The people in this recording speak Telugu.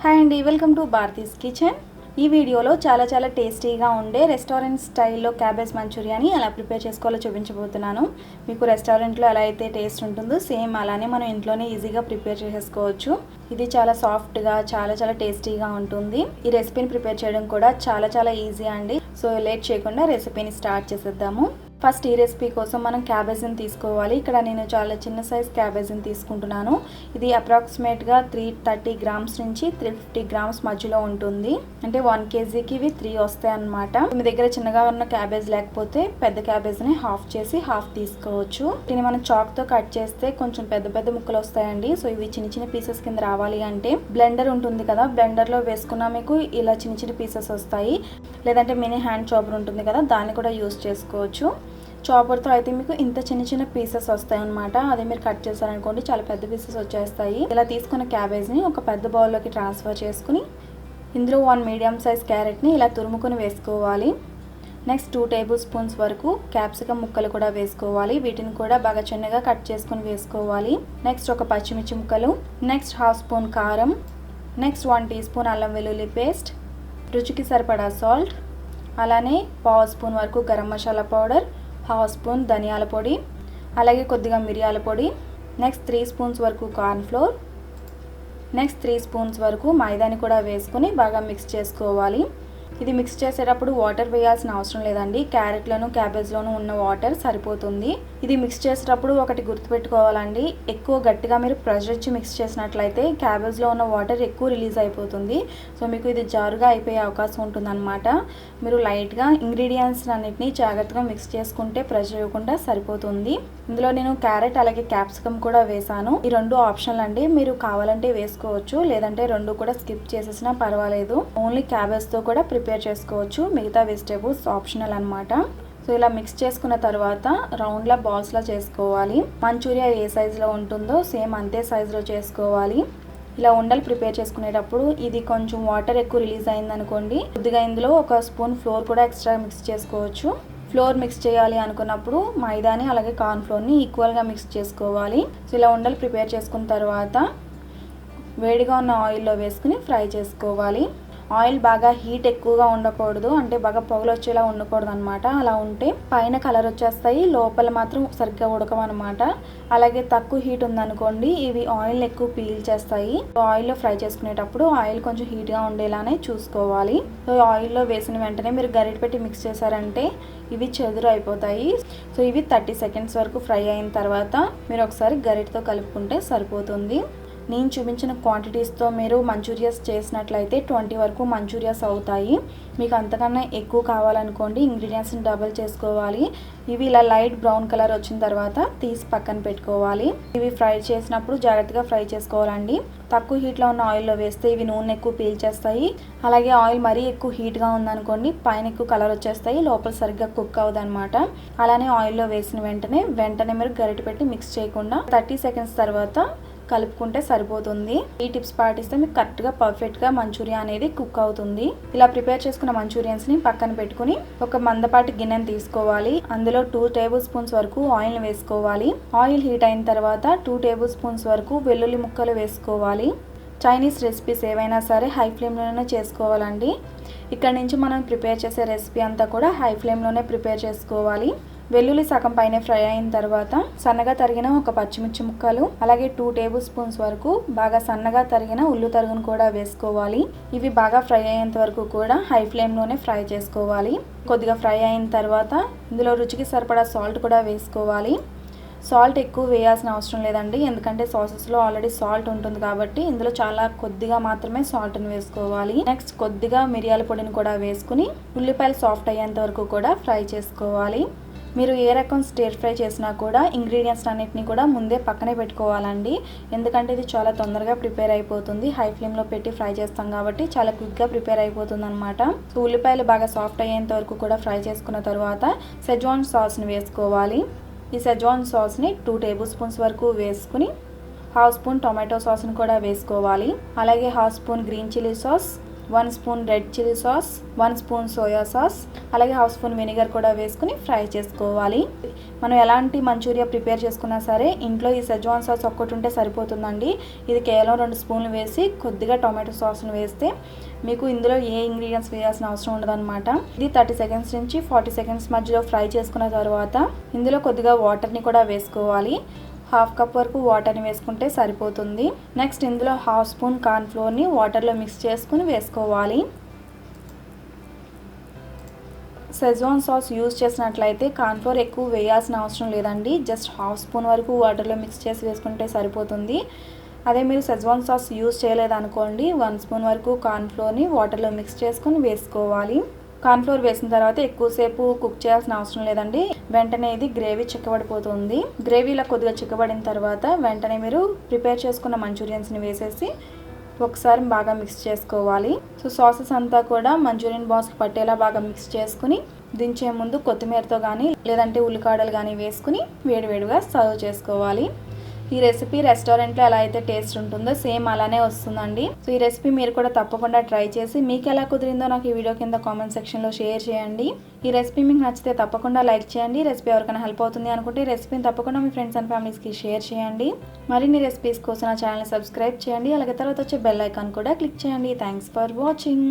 హాయ్ అండి, వెల్కమ్ టు భారతీస్ కిచెన్. ఈ వీడియోలో చాలా టేస్టీగా ఉండే రెస్టారెంట్ స్టైల్లో క్యాబేజ్ మంచూరియాని ఎలా ప్రిపేర్ చేసుకోవాలో చూపించబోతున్నాను. మీకు రెస్టారెంట్లో ఎలా అయితే టేస్ట్ ఉంటుందో సేమ్ అలానే మనం ఇంట్లోనే ఈజీగా ప్రిపేర్ చేసేసుకోవచ్చు. ఇది చాలా సాఫ్ట్గా చాలా టేస్టీగా ఉంటుంది. ఈ రెసిపీని ప్రిపేర్ చేయడం కూడా చాలా ఈజీ అండి. సో లేట్ చేయకుండా రెసిపీని స్టార్ట్ చేసేద్దాము. ఫస్ట్ ఈ రెసిపీ కోసం మనం క్యాబేజ్ని తీసుకోవాలి. ఇక్కడ నేను చాలా చిన్న సైజ్ క్యాబేజ్ని తీసుకుంటున్నాను. ఇది అప్రాక్సిమేట్గా 330 గ్రామ్స్ నుంచి 350 గ్రామ్స్ మధ్యలో ఉంటుంది. అంటే 1 kgకి ఇవి 3 వస్తాయి అన్నమాట. మీ దగ్గర చిన్నగా ఉన్న క్యాబేజ్ లేకపోతే పెద్ద క్యాబేజ్ని హాఫ్ చేసి హాఫ్ తీసుకోవచ్చు. దీన్ని మనం చాక్తో కట్ చేస్తే కొంచెం పెద్ద ముక్కలు వస్తాయండి. సో ఇవి చిన్న పీసెస్ కింద రావాలి అంటే బ్లెండర్ ఉంటుంది కదా, బ్లెండర్లో వేసుకున్నా మీకు ఇలా చిన్న పీసెస్ వస్తాయి. లేదంటే మినీ హ్యాండ్ చాపర్ ఉంటుంది కదా, దాన్ని కూడా యూస్ చేసుకోవచ్చు. చాపర్తో అయితే మీకు ఇంత చిన్న పీసెస్ వస్తాయి అన్నమాట. అదే మీరు కట్ చేశారనుకోండి చాలా పెద్ద పీసెస్ వచ్చేస్తాయి. ఇలా తీసుకున్న క్యాబేజ్ని ఒక పెద్ద బౌల్లోకి ట్రాన్స్ఫర్ చేసుకుని ఇందులో 1 మీడియం సైజ్ క్యారెట్ని ఇలా తురుముకొని వేసుకోవాలి. నెక్స్ట్ 2 టేబుల్ స్పూన్స్ వరకు క్యాప్సికమ్ ముక్కలు కూడా వేసుకోవాలి. వీటిని కూడా బాగా చిన్నగా కట్ చేసుకుని వేసుకోవాలి. నెక్స్ట్ ఒక పచ్చిమిర్చి ముక్కలు, నెక్స్ట్ 1/2 స్పూన్ కారం, నెక్స్ట్ 1 టీ స్పూన్ అల్లం వెల్లుల్లి పేస్ట్, రుచికి సరిపడా సాల్ట్, అలానే 1/2 స్పూన్ వరకు గరం మసాలా పౌడర్, 1/2 స్పూన్ ధనియాల పొడి, అలాగే కొద్దిగా మిరియాల పొడి, నెక్స్ట్ 3 స్పూన్స్ వరకు కార్న్ ఫ్లోర్, నెక్స్ట్ 3 స్పూన్స్ వరకు మైదాని కూడా వేసుకొని బాగా మిక్స్ చేసుకోవాలి. ఇది మిక్స్ చేసేటప్పుడు వాటర్ వేయాల్సిన అవసరం లేదండి. క్యారెట్లోను క్యాబేజ్లోను ఉన్న వాటర్ సరిపోతుంది. ఇది మిక్స్ చేసేటప్పుడు ఒకటి గుర్తుపెట్టుకోవాలండి, ఎక్కువ గట్టిగా మీరు ప్రెషర్ ఇచ్చి మిక్స్ చేసినట్లయితే క్యాబేజ్లో ఉన్న వాటర్ ఎక్కువ రిలీజ్ అయిపోతుంది. సో మీకు ఇది జారుగా అయిపోయే అవకాశం ఉంటుందన్నమాట. మీరు లైట్గా ఇంగ్రీడియంట్స్ అన్నిటిని జాగ్రత్తగా మిక్స్ చేసుకుంటే ప్రెషర్ ఇవ్వకుండా సరిపోతుంది. ఇందులో నేను క్యారెట్ అలాగే క్యాప్సికమ్ కూడా వేసాను. ఈ 2 ఆప్షనల్ అండి, మీరు కావాలంటే వేసుకోవచ్చు, లేదంటే 2 కూడా స్కిప్ చేసేసినా పర్వాలేదు. ఓన్లీ క్యాబేజ్తో కూడా ప్రిపేర్ చేసుకోవచ్చు, మిగతా వెజిటేబుల్స్ ఆప్షనల్ అన్నమాట. సో ఇలా మిక్స్ చేసుకున్న తర్వాత రౌండ్లా బాల్స్లా చేసుకోవాలి. మంచూరియా ఏ సైజులో ఉంటుందో సేమ్ అంతే సైజులో చేసుకోవాలి. ఇలా ఉండలు ప్రిపేర్ చేసుకునేటప్పుడు ఇది కొంచెం వాటర్ ఎక్కువ రిలీజ్ అయిందనుకోండి, కొద్దిగా ఇందులో 1 స్పూన్ ఫ్లోర్ కూడా ఎక్స్ట్రా మిక్స్ చేసుకోవచ్చు. ఫ్లోర్ మిక్స్ చేయాలి అనుకున్నప్పుడు మైదాని అలాగే కార్న్ ఫ్లోర్ని ఈక్వల్గా మిక్స్ చేసుకోవాలి. సో ఇలా ఉండలు ప్రిపేర్ చేసుకున్న తర్వాత వేడిగా ఉన్న ఆయిల్లో వేసుకుని ఫ్రై చేసుకోవాలి. ఆయిల్ బాగా హీట్ ఎక్కువగా ఉండకూడదు, అంటే బాగా పొగలు వచ్చేలా ఉండకూడదు అనమాట. అలా ఉంటే పైన కలర్ వచ్చేస్తాయి, లోపల మాత్రం సరిగ్గా ఉడకమన్నమాట. అలాగే తక్కువ హీట్ ఉందనుకోండి, ఇవి ఆయిల్ ఎక్కువ పీల్చేస్తాయి. ఆయిల్లో ఫ్రై చేసుకునేటప్పుడు ఆయిల్ కొంచెం హీట్గా ఉండేలానే చూసుకోవాలి. సో ఆయిల్లో వేసిన వెంటనే మీరు గరిటె పెట్టి మిక్స్ చేశారంటే ఇవి చెదురు అయిపోతాయి. సో ఇవి 30 సెకండ్స్ వరకు ఫ్రై అయిన తర్వాత మీరు ఒకసారి గరిటెతో కలుపుకుంటే సరిపోతుంది. నేను చూపించిన క్వాంటిటీస్తో మీరు మంచూరియాస్ చేసినట్లయితే 20 వరకు మంచూరియాస్ అవుతాయి. మీకు అంతకన్నా ఎక్కువ కావాలనుకోండి ఇంగ్రీడియంట్స్ని డబుల్ చేసుకోవాలి. ఇవి ఇలా లైట్ బ్రౌన్ కలర్ వచ్చిన తర్వాత తీసి పక్కన పెట్టుకోవాలి. ఇవి ఫ్రై చేసినప్పుడు జాగ్రత్తగా ఫ్రై చేసుకోవాలండి. తక్కువ హీట్లో ఉన్న ఆయిల్లో వేస్తే ఇవి నూనె ఎక్కువ పీల్చేస్తాయి. అలాగే ఆయిల్ మరీ ఎక్కువ హీట్గా ఉందనుకోండి పైన ఎక్కువ కలర్ వచ్చేస్తాయి, లోపల సరిగ్గా కుక్ అవ్వదు అనమాట. అలానే ఆయిల్లో వేసిన వెంటనే మీరు గరిటె పెట్టి మిక్స్ చేయకుండా 30 సెకండ్స్ తర్వాత కలుపుకుంటే సరిపోతుంది. ఈ టిప్స్ పాటిస్తే మీకు కరెక్ట్గా పర్ఫెక్ట్గా మంచూరియా అనేది కుక్ అవుతుంది. ఇలా ప్రిపేర్ చేసుకున్న మంచూరియన్స్ని పక్కన పెట్టుకుని ఒక మందపాటి గిన్నెని తీసుకోవాలి. అందులో 2 టేబుల్ స్పూన్స్ వరకు ఆయిల్ వేసుకోవాలి. ఆయిల్ హీట్ అయిన తర్వాత 2 టేబుల్ స్పూన్స్ వరకు వెల్లుల్లి ముక్కలు వేసుకోవాలి. చైనీస్ రెసిపీస్ ఏవైనా సరే హై ఫ్లేమ్లోనే చేసుకోవాలండి. ఇక్కడ నుంచి మనం ప్రిపేర్ చేసే రెసిపీ అంతా కూడా హై ఫ్లేమ్లోనే ప్రిపేర్ చేసుకోవాలి. వెల్లుల్లి సగం పైన ఫ్రై అయిన తర్వాత సన్నగా తరిగిన ఒక పచ్చిమిర్చి ముక్కలు, అలాగే 2 టేబుల్ స్పూన్స్ వరకు బాగా సన్నగా తరిగిన ఉల్లి తరుగును కూడా వేసుకోవాలి. ఇవి బాగా ఫ్రై అయ్యేంత వరకు కూడా హై ఫ్లేమ్లోనే ఫ్రై చేసుకోవాలి. కొద్దిగా ఫ్రై అయిన తర్వాత ఇందులో రుచికి సరిపడా సాల్ట్ కూడా వేసుకోవాలి. సాల్ట్ ఎక్కువ వేయాల్సిన అవసరం లేదండి, ఎందుకంటే సాసెస్లో ఆల్రెడీ సాల్ట్ ఉంటుంది కాబట్టి ఇందులో చాలా కొద్దిగా మాత్రమే సాల్ట్ని వేసుకోవాలి. నెక్స్ట్ కొద్దిగా మిరియాల పొడిని కూడా వేసుకుని ఉల్లిపాయలు సాఫ్ట్ అయ్యేంత వరకు కూడా ఫ్రై చేసుకోవాలి. మీరు ఏ రకం స్టిర్ ఫ్రై చేసినా కూడా ఇంగ్రీడియంట్స్ అన్నిటిని కూడా ముందే పక్కనే పెట్టుకోవాలండి, ఎందుకంటే ఇది చాలా తొందరగా ప్రిపేర్ అయిపోతుంది. హై ఫ్లేమ్లో పెట్టి ఫ్రై చేస్తాం కాబట్టి చాలా క్విక్గా ప్రిపేర్ అయిపోతుంది అనమాట. సో ఉల్లిపాయలు బాగా సాఫ్ట్ అయ్యేంత వరకు కూడా ఫ్రై చేసుకున్న తర్వాత సెజ్వాన్ సాస్ని వేసుకోవాలి. ఈ సెజ్వాన్ సాస్ని 2 టేబుల్ స్పూన్స్ వరకు వేసుకుని 1/2 స్పూన్ టొమాటో సాస్ని కూడా వేసుకోవాలి. అలాగే 1/2 spoon green chilli sauce, 1 spoon red chilli sauce, 1 spoon soya sauce, అలాగే హాఫ్ స్పూన్ వెనిగర్ కూడా వేసుకుని ఫ్రై చేసుకోవాలి. మనం ఎలాంటి మంచూరియా ప్రిపేర్ చేసుకున్నా సరే ఇంట్లో ఈ సెజ్వాన్ సాస్ ఒక్కటి ఉంటే సరిపోతుందండి. ఇది కేవలం 2 స్పూన్లు వేసి కొద్దిగా టొమాటో సాస్ను వేస్తే మీకు ఇందులో ఏ ఇంగ్రీడియంట్స్ వేయాల్సిన అవసరం ఉండదన్నమాట. ఇది 30 సెకండ్స్ నుంచి 40 సెకండ్స్ మధ్యలో ఫ్రై చేసుకున్న తర్వాత ఇందులో కొద్దిగా వాటర్ని కూడా వేసుకోవాలి. హాఫ్ కప్ వరకు వాటర్ని వేసుకుంటే సరిపోతుంది. నెక్స్ట్ ఇందులో హాఫ్ స్పూన్ కార్న్ ఫ్లోర్ని వాటర్లో మిక్స్ చేసుకుని వేసుకోవాలి. సెజ్వాన్ సాస్ యూజ్ చేసినట్లయితే కార్న్ ఫ్లోర్ ఎక్కువ వేయాల్సిన అవసరం లేదండి. జస్ట్ హాఫ్ స్పూన్ వరకు వాటర్లో మిక్స్ చేసి వేసుకుంటే సరిపోతుంది. అదే మీరు సెజ్వాన్ సాస్ యూజ్ చేయలేదనుకోండి 1 స్పూన్ వరకు కార్న్ ఫ్లోర్ని వాటర్లో మిక్స్ చేసుకొని వేసుకోవాలి. కార్న్ ఫ్లోర్ వేసిన తర్వాత ఎక్కువసేపు కుక్ చేయాల్సిన అవసరం లేదండి. వెంటనే ఇది గ్రేవీ చిక్కబడిపోతుంది. గ్రేవీ ఇలా కొద్దిగా చిక్కబడిన తర్వాత వెంటనే మీరు ప్రిపేర్ చేసుకున్న మంచూరియన్స్ని వేసేసి ఒకసారి బాగా మిక్స్ చేసుకోవాలి. సో సాసెస్ అంతా కూడా మంచూరియన్ బాల్స్కి పట్టేలా బాగా మిక్స్ చేసుకుని దించే ముందు కొత్తిమీరతో కానీ లేదంటే ఉల్లికాడలు కానీ వేసుకుని వేడివేడిగా సర్వ్ చేసుకోవాలి. ఈ రెసిపీ రెస్టారెంట్లో ఎలా అయితే టేస్ట్ ఉంటుందో సేమ్ అలానే వస్తుందండి. సో ఈ రెసిపీ మీరు కూడా తప్పకుండా ట్రై చేసి మీకు ఎలా కుదిరిందో నాకు ఈ వీడియో కింద కామెంట్ సెక్షన్లో షేర్ చేయండి. ఈ రెసిపీ మీకు నచ్చితే తప్పకుండా లైక్ చేయండి. రెసిపీ ఎవరికైనా హెల్ప్ అవుతుంది అనుకుంటే ఈ రెసిపీని తప్పకుండా మీ ఫ్రెండ్స్ అండ్ ఫ్యామిలీస్కి షేర్ చేయండి. మరిన్ని రెసిపీస్ కోసం నా ఛానల్ని సబ్స్క్రైబ్ చేయండి. అలాగే తర్వాత వచ్చే బెల్ ఐకాన్ కూడా క్లిక్ చేయండి. Thanks for watching.